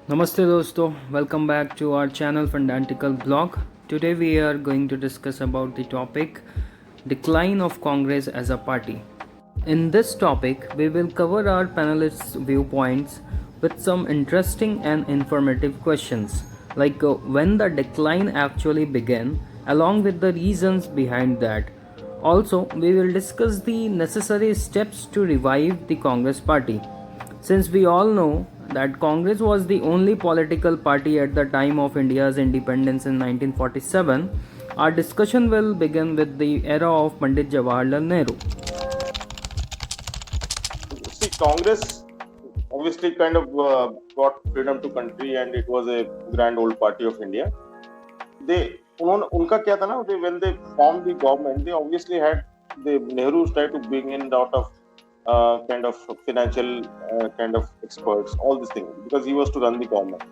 Namaste dosto, welcome back to our channel Fundantical blog. Today we are going to discuss about the topic Decline of Congress as a Party. In this topic, we will cover our panelists' viewpoints with some interesting and informative questions like when the decline actually began along with the reasons behind that. Also, we will discuss the necessary steps to revive the Congress party. Since we all know that Congress was the only political party at the time of India's independence in 1947, our discussion will begin with the era of Pandit Jawaharlal Nehru. See, Congress obviously kind of got freedom to country, and it was a grand old party of India. उनका क्या था ना? When they formed the government, they obviously had the Nehru's tried to bring in a lot of kind of financial kind of experts, all these things, because he was to run the government.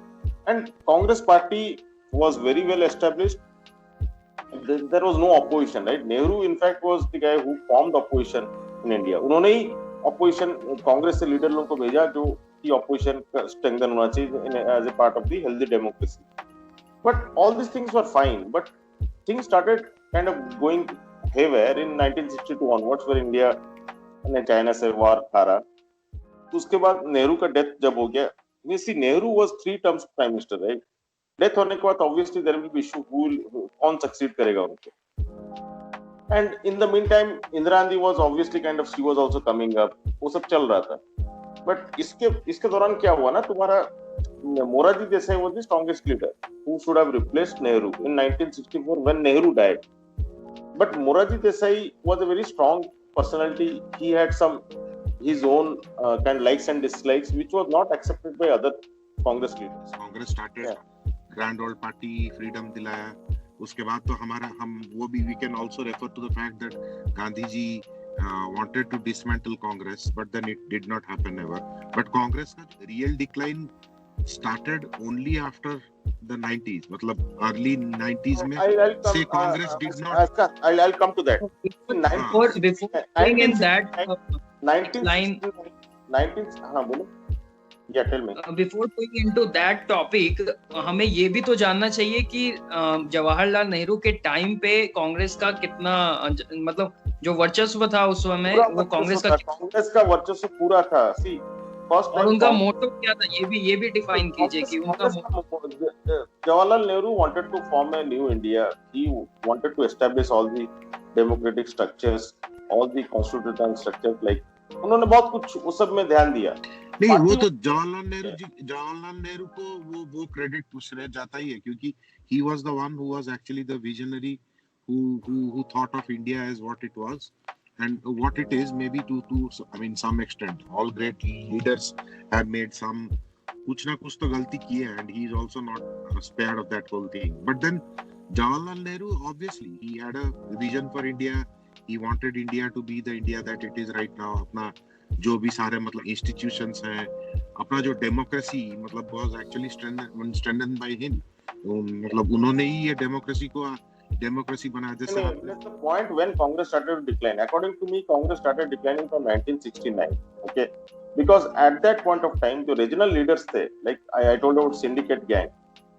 And Congress party was very well established. There was no opposition, right? Nehru, in fact, was the guy who formed opposition in India. उन्होंने ही opposition Congress से leader लोगों को भेजा जो कि opposition strengthen होना चाहिए as a part of the healthy democracy. But all these things were fine. But things started kind of going haywire in 1962 onwards, where India ने चाइना से war हारा. उसके बाद नेहरू का डेथ जब हो गया, you see, Nehru was 3 terms prime minister, right? Death होने के बाद obviously there will be issue who कौन succeed करेगा उनको. And in the meantime, Indira Gandhi was obviously kind of, she was also coming up. वो सब चल रहा था. But इसके दौरान क्या हुआ ना, तुम्हारा Morarji Desai was the strongest leader who should have replaced Nehru in 1964 when Nehru died. But Morarji Desai was a very strong personality. He had some his own kind of likes and dislikes, which was not accepted by other Congress leaders. Congress started grand old party, freedom दिलाया. उसके बाद तो हम वो भी we can also refer to the fact that Gandhi ji wanted to dismantle Congress, but then it did not happen ever. But Congress का real decline started only after the 90s. मतलब early 90s में say Congress did not. I'll come to that. Before going in that 19 हाँ बोलो. Yeah, tell me. Before going into that topic, हमें ये भी तो जानना चाहिए कि जवाहरलाल नेहरू के टाइम पे कांग्रेस का कितना मतलब जो वर्चस्व था उस समय वो कांग्रेस का वर्चस्व पूरा था. See, और उनका मोटो क्या था ये भी डिफाइन कीजिए कि उनका Jawaharlal Nehru wanted to form a new India. He wanted to establish all the democratic structures, all the constitutional structures. Like उन्होंने बहुत कुछ उस सब में ध्यान दिया. नहीं, वो तो जवाहरलाल नेहरू को वो क्रेडिट पूछने जाता ही है, क्योंकि he was the one who was actually the visionary who thought of India as what it was and what it is, maybe to I mean some extent. All great leaders have made some कुछ ना कुछ तो गलती की है, and he is also not spared of that whole thing. But then Jawaharlal Nehru, obviously he had a vision for India. He wanted India to be the India that it is right now. अपना जो भी सारे मतलब institutions हैं, अपना जो democracy मतलब was actually strengthened by him. मतलब उन्होंने ही ये डेमोक्रेसी बनाया. जैसे that's the point when Congress started to decline. According to me, Congress started declining from 1969. Okay, because at that point of time, the regional leaders थे, like I told about syndicate gang.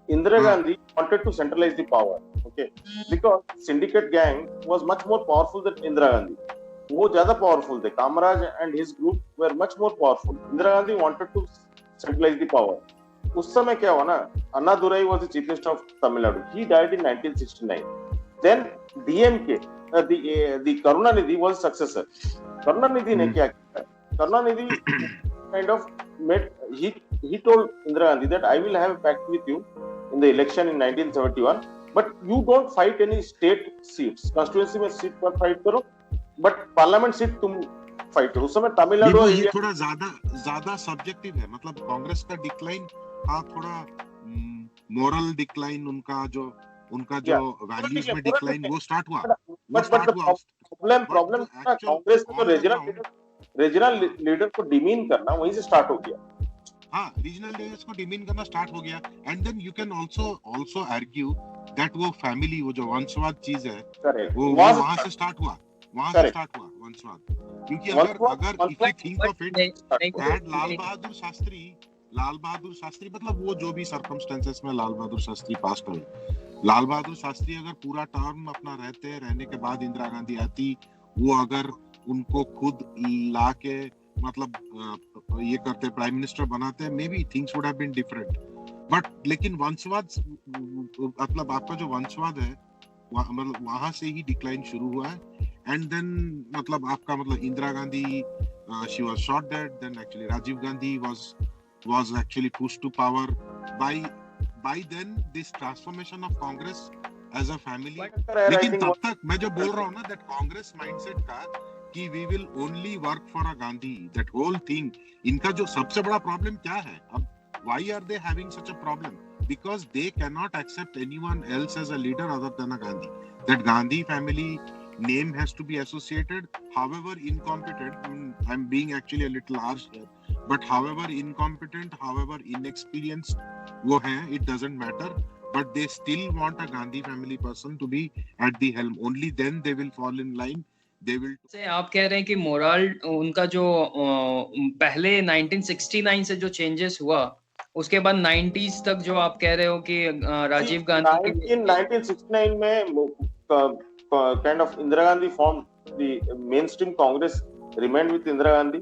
Indira Gandhi wanted to centralize the power. Okay, because syndicate gang was much more powerful than Indira Gandhi. वो ज्यादा powerful थे. Kamaraj and his group were much more powerful. Indira Gandhi wanted to centralize the power. उस समय क्या हुआ ना, Annadurai was the chief minister of Tamil Nadu. He died in 1969. Then DMK, the Karunanidhi was successor. Karunanidhi ने क्या किया? Karunanidhi kind of made, he told Indira Gandhi that I will have a pact with you in the election in 1971, but you don't fight any state seats. Constituency में seat पर fight करो, but parliament seat तुम fight करो. उस समय तमिलनाडु ये थोड़ा ज्यादा सब्जेक्टिव है. मतलब कांग्रेस का डिक्लाइन थोड़ा मोरल डिक्लाइन, उनका जो वैल्यूज में डिक्लाइन वो स्टार्ट हुआ. प्रॉब्लम कांग्रेस को रीजनल लीडर को डिमीन करना वहीं से स्टार्ट हो गया. हाँ, रीजनल लीडर्स को डिमीन करना स्टार्ट हो गया. And then you can also argue that वो फैमिली, वो जो वंशवाद चीज है, वो वहां से स्टार्ट हुआ. वंशवाद. क्योंकि अगर if you think of it, that Lal Bahadur Shastri Lal Bahadur Shastri मतलब वो जो भी सर्कमस्टेंसेस में लाल बहादुर शास्त्री पास्ट हुए, लाल बहादुर शास्त्री अगर पूरा टर्म अपना रहने के बाद इंदिरा गांधी आती, वो अगर उनको खुद ला के मतलब ये करते, प्राइम मिनिस्टर बनाते, may be things would have been different. But लेकिन वंशवाद, मतलब आपका जो वंशवाद है मतलब वहां से ही डिक्लाइन शुरू हुआ है. एंड देन मतलब आपका मतलब Indira Gandhi, she was shot dead. Then actually Rajiv Gandhi was actually pushed to power by then this transformation of Congress as a family. लेकिन तब तक मैं जो बोल रहा हूँ ना, that Congress mindset का कि we will only work for a Gandhi, that whole thing, इनका जो सबसे बड़ा प्रॉब्लम क्या है अब, why are they having such a problem? Because they cannot accept anyone else as a leader other than a Gandhi. That Gandhi family name has to be associated, however incompetent. I'm being actually a little harsh here, but however incompetent, however inexperienced वो हैं, it doesn't matter, but they still want a Gandhi family person to be at the helm. Only then they will fall in line. They will. से आप कह रहे हैं कि moral उनका जो पहले 1969 से जो चेंजेस हुआ, उसके बाद 90s तक जो आप कह रहे हो कि राजीव गांधी 1969 में kind of Indira Gandhi formed the mainstream Congress, remained with Indira Gandhi.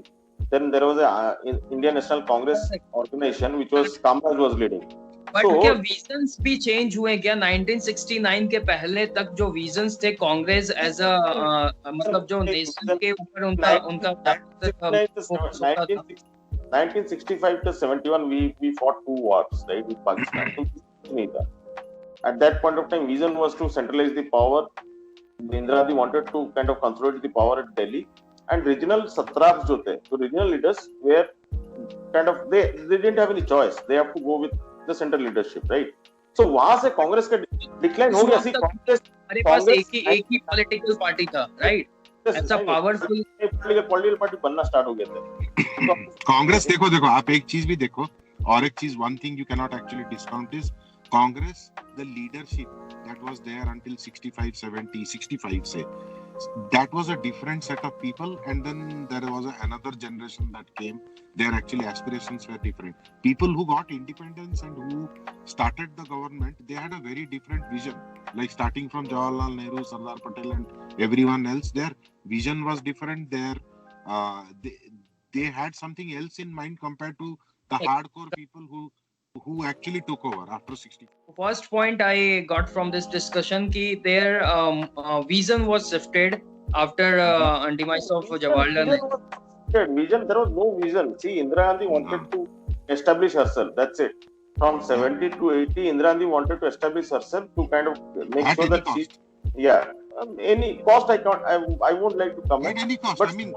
Then there was a Indian National Congress organization which was Kamraj was leading. But क्या विजन्स भी चेंज हुए क्या? 1969 के पहले तक जो विजन्स थे कांग्रेस एज अ मतलब जो नेशन के ऊपर उनका 1965 to 71 we fought 2 wars, right, with Pakistan. So नहीं था. At that point of time, vision was to centralize the power. Indira Gandhi wanted to kind of consolidate the power at Delhi, and regional satraps जो थे, so regional leaders were kind of they didn't have any choice. They have to go with the central leadership, right? So वहां से कांग्रेस का decline हो गया. कांग्रेस हमारे पास एक ही political party था, राइट? ऐसा पावरफुल पॉलिटिकल पार्टी बनना स्टार्ट हो गया था. कांग्रेस देखो आप एक चीज भी देखो, और एक चीज, one thing you cannot actually discount is Congress, the leadership that was there until 65, 70, 65 say, that was a different set of people, and then there was another generation that came, their actually aspirations were different. People who got independence and who started the government, they had a very different vision, like starting from Jawaharlal Nehru, Sardar Patel and everyone else. Their vision was different. They had something else in mind compared to the hardcore people who actually took over after 60. First point I got from this discussion ki their vision was shifted after demise of Jawaharlal Nehru. Vision, there was no vision. See, Indira Gandhi wanted to establish herself. That's it. From 70 to 80, Indira Gandhi wanted to establish herself to kind of make at sure that cost. she, any cost I won't like to comment. At any cost. But I mean,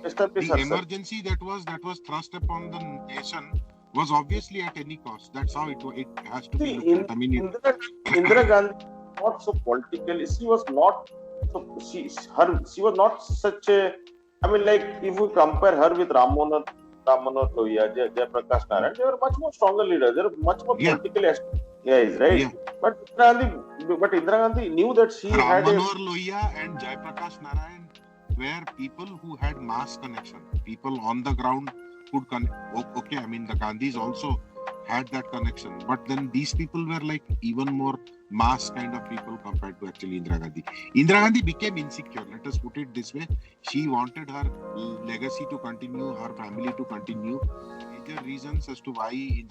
establish the herself. emergency that was thrust upon the nation was obviously at any cost. That's how it has to be looked at. I mean, Indira Gandhi not so political. She was not so she was not such a. I mean, like if we compare her with Ram Manohar Lohia, Jay Prakash Narayan, they were much more stronger leaders. They were much more politically guys, right? Yeah. But Indira Gandhi knew that she Ram had Manohar Lohia and Jay Prakash Narayan were people who had mass connection. People on the ground could connect. Okay, I mean the Gandhis also had that connection, but then these people were like even more mass kind of people compared to actually Indira Gandhi. Indira Gandhi became insecure, let us put it this way. She wanted her legacy to continue, her family to continue. Major reasons as to why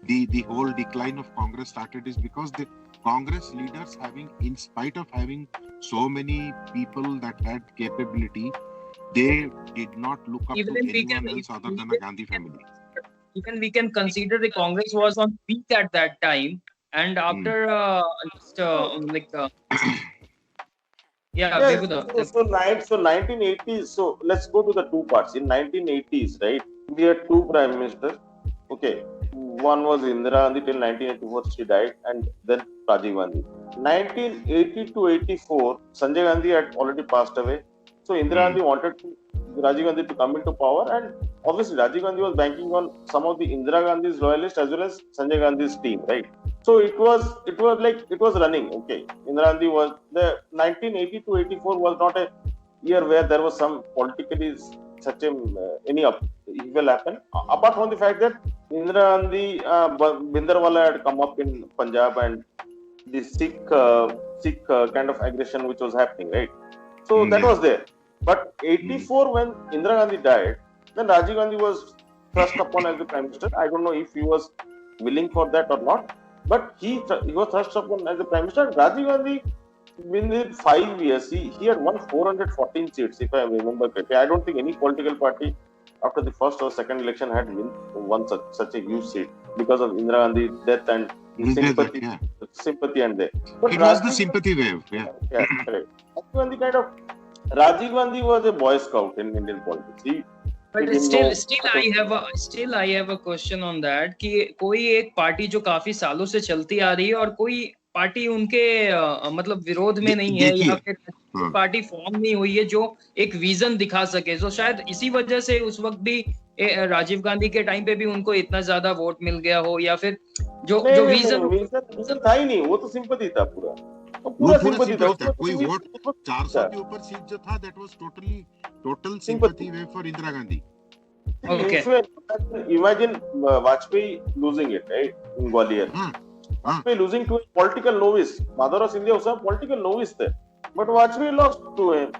the whole decline of Congress started is because the Congress leaders, in spite of having so many people that had capability, they did not look up to anyone else other than the Gandhi family. Even we can consider the Congress was on peak at that time, and after So 1980s. So let's go to the two parts. In 1980s, right? We had two prime ministers. Okay, one was Indira Gandhi till 1984, she died, and then Rajiv Gandhi. 1980 to 84, Sanjay Gandhi had already passed away. So Indira Gandhi wanted Rajiv Gandhi to come into power, and obviously Rajiv Gandhi was banking on some of the Indira Gandhi's loyalists as well as Sanjay Gandhi's team, right? So it was running. Okay, Indira Gandhi was the 1980 to 84 was not a year where there was some politically such a any evil happen. Apart from the fact that Indira Gandhi, Bhindranwale had come up in Punjab, and the Sikh kind of aggression which was happening, right? So that Yeah. was there. But 84, when Indira Gandhi died, then Rajiv Gandhi was thrust upon as the prime minister. I don't know if he was willing for that or not, but he was thrust upon as the prime minister. Rajiv Gandhi, within 5 years, he had won 414 seats, if I remember correctly. I don't think any political party after the first or second election had won such a huge seat because of Indira Gandhi's death and the sympathy and there. But It was the Rajiv, sympathy wave. Yeah. yeah, correct. Rajiv Gandhi was a boy scout in Indian politics. He But didn't still, know. still I have a question on that कि कोई एक party जो काफी सालों से चलती आ रही है और कोई पार्टी उनके मतलब विरोध में नहीं है या देखिए, फिर हाँ। पार्टी फॉर्म नहीं हुई है जो एक विजन दिखा सके, तो शायद इसी वजह से उस वक्त भी राजीव गांधी के टाइम पे भी उनको इतना ज्यादा वोट मिल गया हो, या फिर जो जो विजन था ही नहीं, वो तो सिंपैथी था पूरा, वो पूरा सिंपैथी था। कोई वोट 400 के ऊपर सीट जो था, that was total sympathy wave for Indira Gandhi. Okay. Imagine Vajpayee losing it, right, in Gwalior. Vajpayee losing to a political novice. Madhaura Sindhia was a political novice there, but Vajpayee lost to him.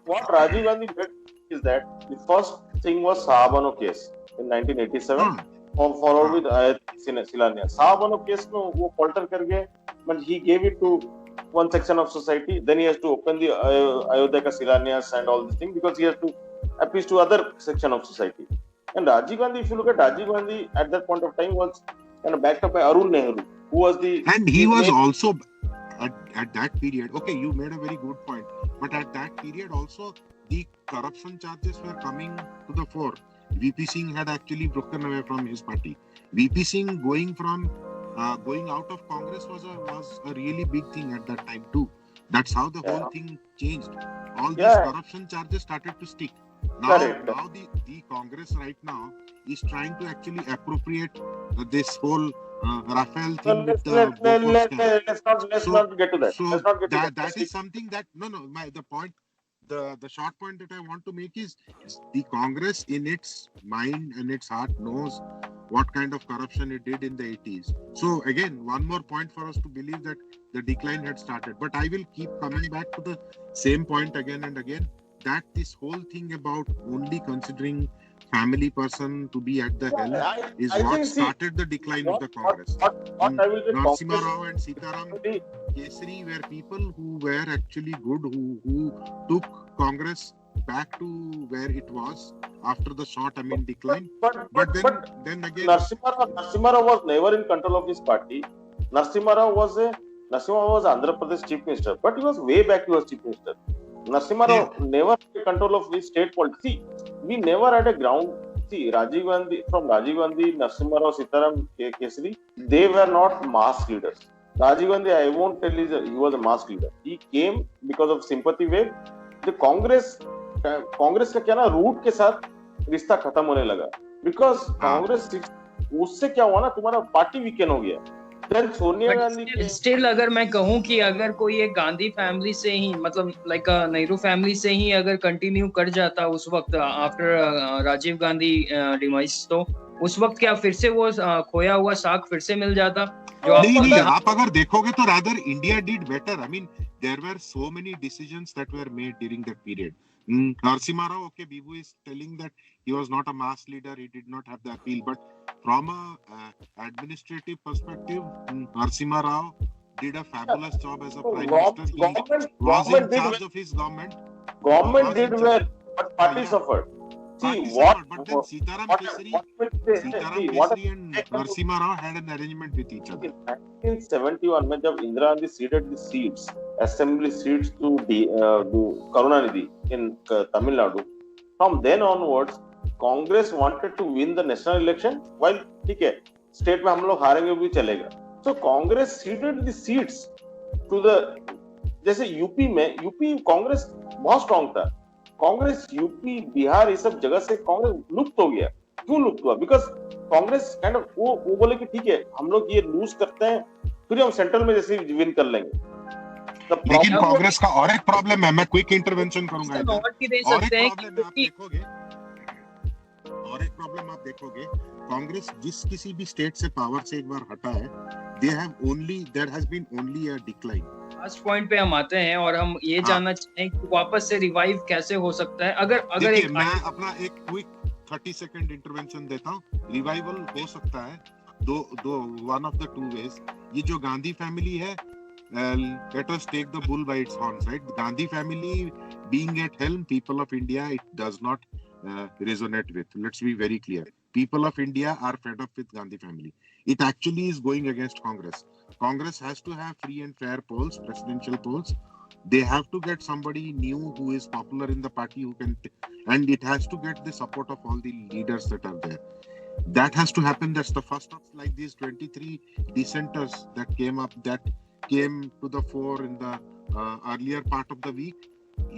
What Rajiv Gandhi did is that the first thing was Sahabano case in 1987, followed with Silanya. Sahabano case no, वो falter कर गए, but he gave it to one section of society. Then he has to open the Ayodhya ka Silanyas and all these things because he has to appease to other section of society. And Rajiv Gandhi, if you look at Rajiv Gandhi at that point of time, was kind of backed up by Arun Nehru, who was the... And he was also, at that period, okay, you made a very good point, but at that period also, the corruption charges were coming to the fore. VP Singh had actually broken away from his party. VP Singh going out of Congress was a really big thing at that time too. That's how the whole thing changed. All these corruption charges started to stick. Now the Congress right now is trying to actually appropriate this whole Rafale thing with the let's not get to that. So let's not get to that is something that the short point that I want to make is the Congress in its mind and its heart knows what kind of corruption it did in the 80s. So again, one more point for us to believe that the decline had started. But I will keep coming back to the same point again and again, that this whole thing about only considering family person to be at the helm is what started the decline of the Congress. Narasimha Rao and Sitaram Kesari were people who were actually good, who took Congress back to where it was after the short, decline. But then again, Narasimha Rao was never in control of his party. Narasimha Rao was Andhra Pradesh Chief Minister, but he was way back. He was Chief Minister. Narasimha Rao never had control of his state politics. See, we never had a ground. See, Rajiv Gandhi, Narasimha Rao, Sitaram Kesari, they were not mass leaders. Rajiv Gandhi, I won't tell you, he was a mass leader. He came because of sympathy wave. The Congress का क्या ना root के साथ रिश्ता खत्म होने लगा, because Congress उससे क्या हुआ ना, तुम्हारा पार्टी वीकेंड हो गया. देन सोनिया गांधी स्टिल अगर मैं कहूं कि अगर कोई एक गांधी फैमिली से ही, मतलब लाइक नेहरू फैमिली से ही अगर कंटिन्यू कर जाता उस वक्त आफ्टर राजीव गांधी डिमाइस, तो उस वक्त क्या फिर से वो खोया हुआ साग फिर से मिल जाता? जो नहीं, आप अगर देखोगे तो rather India did better. There were so many decisions that were made during that period. Narasimha Rao, okay, Bibu is telling that he was not a mass leader, he did not have the appeal, but from a administrative perspective, Narasimha Rao did a fabulous job as a prime minister. He was in charge of his government. Government did well, but party suffered. See what? But then Sitaram Kesari and Narasimha Rao had an arrangement with each other. In 1971, when Indira Gandhi ceded the seats, assembly seats to Karunanidhi in Tamil Nadu, from then onwards, Congress wanted to win the national election. While ठीक है, state में हम लोग हारेंगे भी चलेगा. So Congress ceded the seats to the, जैसे UP Congress बहुत strong था. कांग्रेस यूपी बिहार ये सब जगह से कांग्रेस लुप्त हो गया. क्यों लुप्त हुआ? बिकॉज कांग्रेस काइंड ऑफ वो बोले कि ठीक है, हम लोग ये लूज करते हैं, फिर हम सेंट्रल में जैसे विन कर लेंगे. लेकिन कांग्रेस का और एक प्रॉब्लम है, मैं क्विक इंटरवेंशन करूंगा. और एक प्रॉब्लम है, आप देखोगे और एक प्रॉब्लम आप देखोगे, कांग्रेस जिस किसी भी स्टेट से पावर से एक बार हटा है, there has been only a decline. Last point पे हम आते हैं और हम ये जानना चाहें कि वापस से रिवाइव कैसे हो सकता है। अगर देखिए, एक मैं अपना एक क्विक 30 सेकंड इंटरवेंशन देता हूँ। रिवाइवल हो सकता है दो one of the two ways. ये जो गांधी फैमिली है, let us take the bull by its horns, right? The Gandhi family being at helm, people of India, it does not resonate with. Let's be very clear. People of India are fed up with Gandhi family. It actually is going against Congress. Congress has to have free and fair polls, presidential polls. They have to get somebody new who is popular in the party who can, and it has to get the support of all the leaders that are there. That has to happen. That's the first of like these 23 dissenters that came to the fore in the earlier part of the week.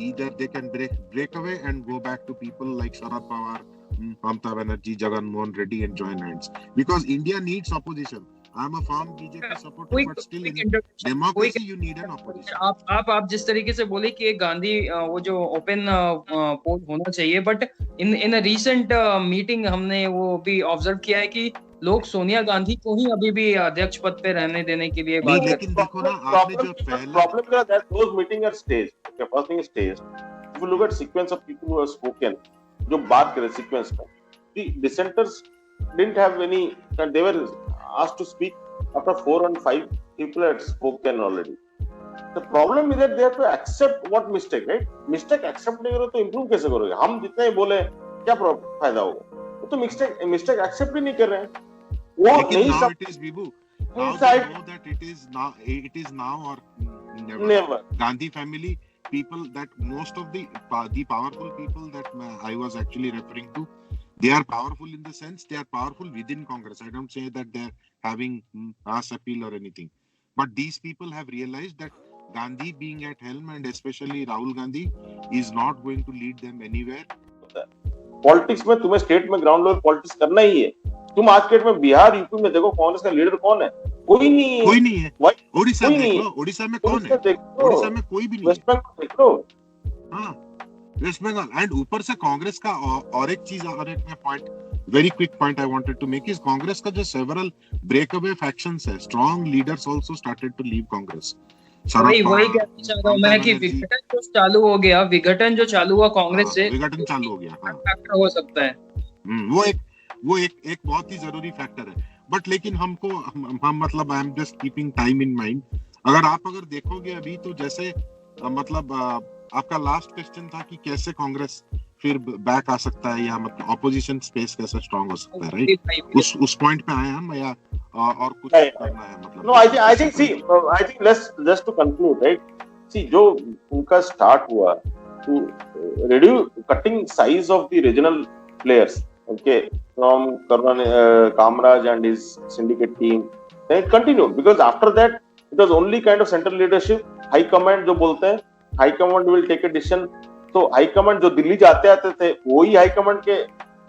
Either they can break away and go back to people like Sharad Pawar, Mamata Banerjee, Jagan Mohan Reddy and join hands. Because India needs opposition. I'm a firm BJP supporter, but still in democracy you need an opposition. आप जिस तरीके से बोले कि गांधी वो जो open पोल होना चाहिए, बट इन रीसेंट मीटिंग हमने वो भी ऑब्जर्व किया है कि लोग सोनिया गांधी को ही अभी भी अध्यक्ष पद पे रहने देने के लिए बात करते हैं। लेकिन देखो ना, आपने जो पहले प्रॉब्लम है that those meeting are staged. Okay, first thing is staged. If you look at sequence of people who have spoken, जो बात करे सीक्वेंस में, the dissenters didn't have any, they were asked to speak after 4 and 5 people had spoken already. The problem is that they have to accept what mistake, right? Mistake accept नहीं करो तो improve कैसे करोगे? हम जितना ही बोले क्या फायदा होगा? वो तो mistake accept ही नहीं कर रहे हैं। वो नहीं now it is Bibu. Now they know that it is now or never. Gandhi family people, that most of the powerful people that I was actually referring to, they are powerful in the sense they are powerful within Congress. I don't say that they're having mass appeal or anything, but these people have realized that Gandhi being at helm and especially Rahul Gandhi is not going to lead them anywhere. Politics में तुम्हें state में ground level politics करना ही है। तुम आज के date में Bihar UP में देखो कांग्रेस का लीडर कौन है? कोई नहीं है। उड़ीसा देख लो, उड़ीसा में कौन है? उड़ीसा में कोई भी नहीं। वेस्ट बंगाल देख लो। हाँ, वेस्ट बंगाल। एंड ऊपर से कांग्रेस का और एक चीज, और एक point, very quick point I wanted to make is Congress का जो सेवरल ब्रेकअवे फैक्शंस है, strong leaders also started to leave Congress. वही कहना चाह रहा हूं मैं कि विघटन जो चालू हो गया, विघटन जो चालू हुआ कांग्रेस से, विघटन चालू हो गया। हाँ, फैक्टर हो सकता है। वो एक बहुत ही जरूरी फैक्टर है। बट लेकिन हमको हम मतलब I am just keeping time in mind. अगर देखोगे अभी तो जैसे मतलब आपका लास्ट क्वेश्चन था कि कैसे कांग्रेस फिर बैक आ सकता है, या मतलब ऑपोजिशन स्पेस कैसे स्ट्रांग हो सकता है, राइट? उस पॉइंट पे आए हम, या और कुछ करना है मतलब? No, I think let's just to conclude, right? See, जो उनका स्टार्ट हुआ to reduce cutting size of the regional players, okay, from Kamraj and his syndicate team, then it continued because after that it was only kind of central leadership, high command जो बोलते हैं, high command will take a decision. तो high command जो दिल्ली जाते आते थे वही high command के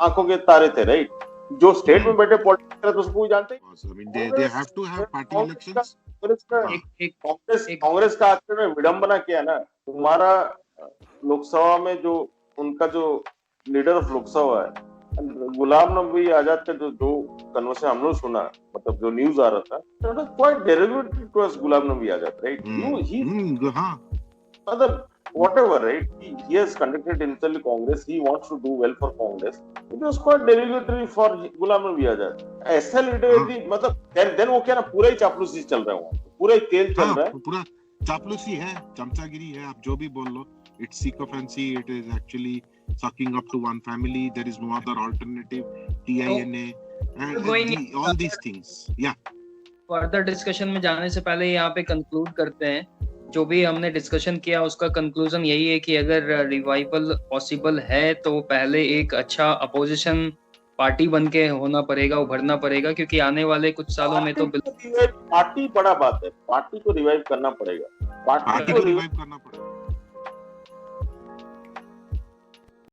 आंखों के तारे थे, राइट? जो स्टेट में बैठे पॉलिटिक्स उसको भी जानते हैं। they have to have party elections. Congress का आखिर में विडंबना क्या है ना, तुम्हारा लोकसभा में जो उनका जो लीडर ऑफ लोकसभा है गुलाम नबी आजाद का जो कन्वर्सेशन हम लोग सुना, मतलब जो न्यूज आ रहा था, that was quite derogatory towards Ghulam Nabi Azad, right? Other whatever, right? He has conducted himself Congress. He wants to do well for Congress. It was quite derogatory for Ghulam Nabi Azad. ऐसा leader यदि मतलब then वो क्या ना पूरा ही चापलूसी चल रहा है वहाँ, पूरा ही तेल चल रहा है, पूरा चापलूसी है, चमचागिरी है, आप जो भी बोल लो. It's sycophancy. It is actually sucking up to one family. There is no other alternative. TINA and all these things. Yeah. Further discussion में जाने से पहले यहाँ पे कंक्लूड करते हैं. जो भी हमने डिस्कशन किया उसका कंक्लूजन यही है कि अगर रिवाइवल पॉसिबल है तो पहले एक अच्छा अपोजिशन पार्टी बन के होना पड़ेगा, उभरना पड़ेगा, क्योंकि आने वाले कुछ सालों में तो पार्टी बड़ा बात है, पार्टी को रिवाइव करना पड़ेगा, पार्टी को रिवाइव करना पड़ेगा.